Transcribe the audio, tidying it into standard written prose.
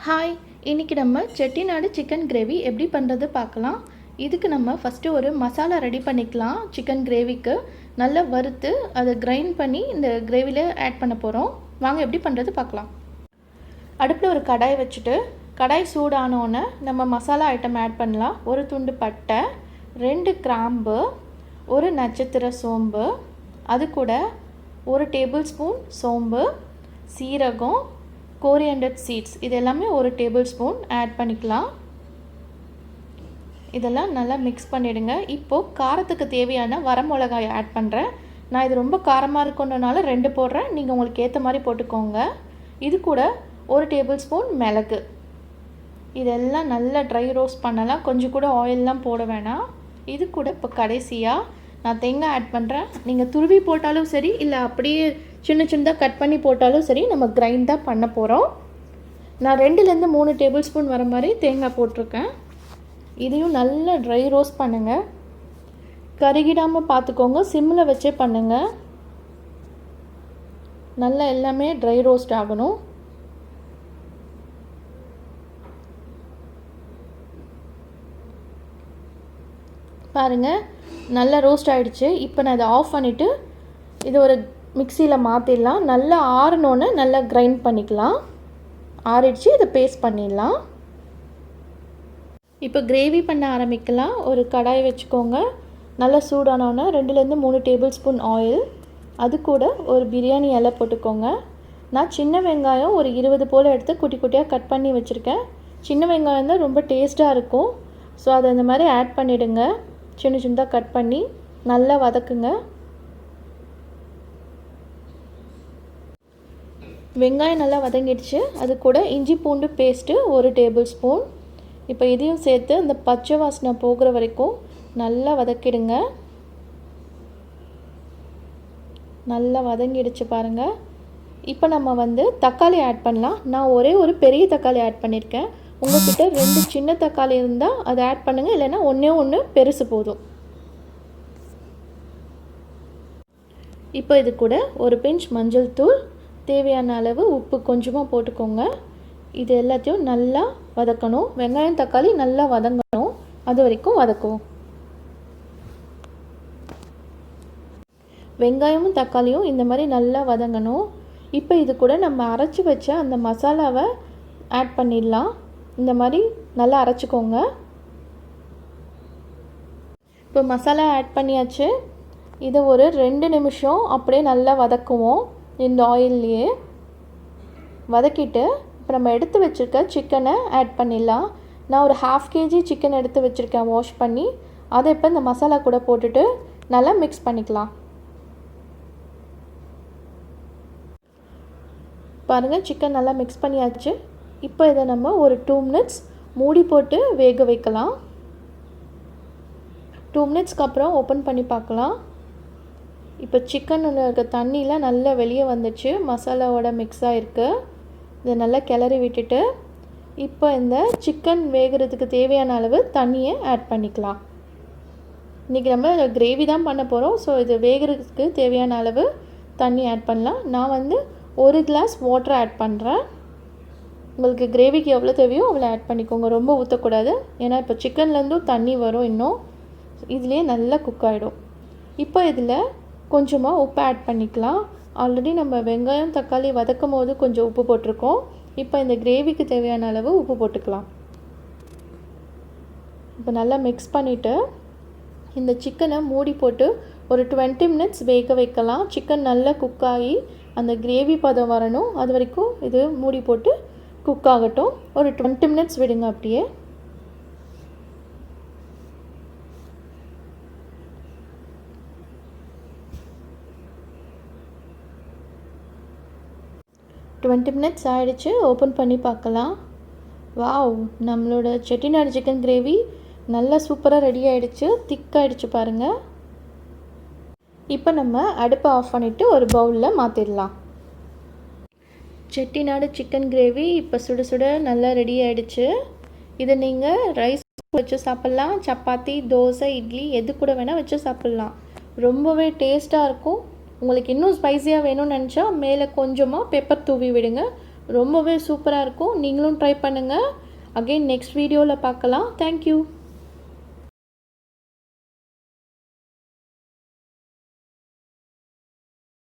Hi, இன்றைக்கி நம்ம Chettinad chicken gravy எப்படி பண்ணுறது பார்க்கலாம். இதுக்கு நம்ம ஃபஸ்ட்டு ஒரு மசாலா ரெடி பண்ணிக்கலாம். சிக்கன் கிரேவிக்கு நல்லா வறுத்து அதை கிரைண்ட் பண்ணி இந்த கிரேவியில் ஆட் பண்ண போகிறோம். வாங்க எப்படி பண்ணுறது பார்க்கலாம். அடுப்பில் ஒரு கடாய் வச்சுட்டு கடாய் சூடானோன்னே நம்ம மசாலா ஐட்டம் ஆட் பண்ணலாம். ஒரு துண்டு பட்டை, 2 கிராம்பு, ஒரு நட்சத்திர சோம்பு, அது கூட 1 டேபிள் ஸ்பூன் சோம்பு, சீரகம், கோரியண்டர் சீட்ஸ் இது எல்லாமே 1 டேபிள் ஸ்பூன் ஆட் பண்ணிக்கலாம். இதெல்லாம் நல்லா மிக்ஸ் பண்ணிவிடுங்க. இப்போது காரத்துக்கு தேவையான வரமிளகாய் ஆட் பண்ணுறேன். நான் இது ரொம்ப காரமாக இருக்குன்றனால 2 போடுறேன். நீங்கள் உங்களுக்கு ஏற்ற மாதிரி போட்டுக்கோங்க. இது கூட 1 டேபிள் ஸ்பூன் மிளகு. இதெல்லாம் நல்லா ட்ரை ரோஸ்ட் பண்ணலாம். கொஞ்சம் கூட ஆயிலெலாம் போட வேணாம். இது கூட இப்போ கடைசியாக நான் தேங்காய் ஆட் பண்ணுறேன். நீங்கள் துருவி போட்டாலும் சரி, இல்லை அப்படியே சின்ன சின்னதாக கட் பண்ணி போட்டாலும் சரி, நம்ம கிரைண்ட் தான் பண்ண போகிறோம். நான் 2லேருந்து 3 டேபிள் ஸ்பூன் வர மாதிரி தேங்காய் போட்டிருக்கேன். இதையும் நல்லா ட்ரை ரோஸ்ட் பண்ணுங்கள். கருகிடாமல் பார்த்துக்கோங்க. சிம்மில் வச்சே பண்ணுங்கள். நல்லா எல்லாமே ட்ரை ரோஸ்ட் ஆகணும். பாருங்கள், நல்லா ரோஸ்ட் ஆகிடுச்சு. இப்போ நான் இதை ஆஃப் பண்ணிவிட்டு இது ஒரு மிக்சியில் மாற்றிடலாம். நல்லா ஆறினோன்னு நல்லா கிரைண்ட் பண்ணிக்கலாம். ஆறிடுச்சு, இதை பேஸ்ட் பண்ணிடலாம். இப்போ கிரேவி பண்ண ஆரம்பிக்கலாம். ஒரு கடாய் வச்சுக்கோங்க. நல்லா சூடானோன்னா 2லேருந்து 3 டேபிள் ஸ்பூன் ஆயில், அது கூட ஒரு பிரியாணி இலை போட்டுக்கோங்க. நான் சின்ன வெங்காயம் ஒரு 20 போல் எடுத்து குட்டி குட்டியாக கட் பண்ணி வச்சுருக்கேன். சின்ன வெங்காயம் தான் ரொம்ப டேஸ்ட்டாக இருக்கும். ஸோ அதை இந்த மாதிரி ஆட் பண்ணிவிடுங்க. சின்ன சின்னதாக கட் பண்ணி நல்லா வதக்குங்க. வெங்காயம் நல்லா வதங்கிடுச்சு. அது கூட இஞ்சி பூண்டு பேஸ்ட்டு 1 டேபிள் ஸ்பூன். இப்போ இதையும் சேர்த்து அந்த பச்சை வாசனை போகிற வரைக்கும் நல்லா வதக்கிடுங்க. நல்லா வதங்கிடுச்சு பாருங்கள். இப்போ நம்ம தக்காளி ஆட் பண்ணலாம். நான் ஒரு பெரிய தக்காளி ஆட் பண்ணியிருக்கேன். உங்கள்கிட்ட 2 சின்ன தக்காளி இருந்தால் அதை ஆட் பண்ணுங்கள், இல்லைன்னா ஒன்று பெருசு போதும். இப்போ இது கூட ஒரு பிஞ்ச் மஞ்சள் தூள், தேவையான அளவு உப்பு கொஞ்சமாக போட்டுக்கோங்க. இது எல்லாத்தையும் நல்லா வதக்கணும். வெங்காயம் தக்காளி நல்லா வதங்கணும். அது வரைக்கும் வதக்குவோம். வெங்காயமும் தக்காளியும் இந்த மாதிரி நல்லா வதங்கணும். இப்போ இது கூட நம்ம அரைச்சி வச்ச அந்த மசாலாவை ஆட் பண்ணிடலாம். இந்த மாதிரி நல்லா அரைச்சிக்கோங்க. இப்போ மசாலா ஆட் பண்ணியாச்சு. இதை ஒரு 2 நிமிஷம் அப்படியே நல்லா வதக்குவோம். இந்த ஆயில்லையே வதக்கிட்டு இப்போ நம்ம எடுத்து வச்சுருக்க சிக்கனை ஆட் பண்ணிடலாம். நான் ஒரு 1/2 kg சிக்கன் எடுத்து வச்சுருக்கேன் வாஷ் பண்ணி. அதை இப்போ இந்த மசாலா கூட போட்டுட்டு நல்லா மிக்ஸ் பண்ணிக்கலாம். பாருங்கள், சிக்கன் நல்லா மிக்ஸ் பண்ணியாச்சு. இப்போ இதை நம்ம ஒரு 2 மினிட்ஸ் மூடி போட்டு வேக வைக்கலாம். 2 மினிட்ஸ்க்கு அப்புறம் ஓப்பன் பண்ணி பார்க்கலாம். இப்போ சிக்கனில் இருக்க தண்ணியெலாம் நல்லா வெளியே வந்துச்சு. மசாலாவோட மிக்ஸ் ஆகிருக்கு. இதை நல்லா கிளறி விட்டுட்டு இப்போ இந்த சிக்கன் வேகிறதுக்கு தேவையான அளவு தண்ணியை ஆட் பண்ணிக்கலாம். இன்றைக்கி நம்ம கிரேவி தான் பண்ண போகிறோம். ஸோ இது வேகிறதுக்கு தேவையான அளவு தண்ணி ஆட் பண்ணலாம். நான் 1 கிளாஸ் வாட்டர் ஆட் பண்ணுறேன். உங்களுக்கு கிரேவிக்கு எவ்வளோ தேவையோ அவ்வளோ ஆட் பண்ணிக்கோங்க. ரொம்ப ஊற்றக்கூடாது. ஏன்னா இப்போ சிக்கன்லேருந்தும் தண்ணி வரும். இன்னும் இதுலேயே நல்லா குக் ஆகிடும். இப்போ இதில் கொஞ்சமாக உப்பு ஆட் பண்ணிக்கலாம். ஆல்ரெடி நம்ம வெங்காயம் தக்காளி வதக்கும் போது கொஞ்சம் உப்பு போட்டிருக்கோம். இப்போ இந்த கிரேவிக்கு தேவையான அளவு உப்பு போட்டுக்கலாம். இப்போ நல்லா மிக்ஸ் பண்ணிவிட்டு இந்த சிக்கனை மூடி போட்டு ஒரு 20 மினிட்ஸ் வேக வைக்கலாம். சிக்கன் நல்லா குக் ஆகி அந்த கிரேவி பதம் வரணும். அது வரைக்கும் இது மூடி போட்டு குக் ஆகட்டும். ஒரு 20 மினிட்ஸ் விடுங்க. அப்படியே மினிட்ஸ் ஆகிடுச்சு. ஓப்பன் பண்ணி பார்க்கலாம். வாவ், நம்மளோட செட்டிநாடு சிக்கன் கிரேவி நல்லா சூப்பராக ரெடி ஆகிடுச்சு. திக்காகிடுச்சு பாருங்கள். இப்போ நம்ம அடுப்பை ஆஃப் பண்ணிவிட்டு ஒரு பவுலில் மாற்றிடலாம். செட்டிநாடு சிக்கன் கிரேவி இப்போ சுட சுட நல்லா ரெடி ஆகிடுச்சு. இதை நீங்கள் ரைஸ் வச்சு சாப்பிட்லாம், சப்பாத்தி, தோசை, இட்லி எது கூட வேணால் வச்சு சாப்பிட்லாம். ரொம்பவே டேஸ்ட்டாக இருக்கும். உங்களுக்கு இன்னும் ஸ்பைஸியாக வேணும்னு நினச்சா மேலே கொஞ்சமாக பெப்பர் தூவி விடுங்க. ரொம்பவே சூப்பராக இருக்கும். நீங்களும் ட்ரை பண்ணுங்கள். அகைன் நெக்ஸ்ட் வீடியோவில் பார்க்கலாம். தேங்க்யூ.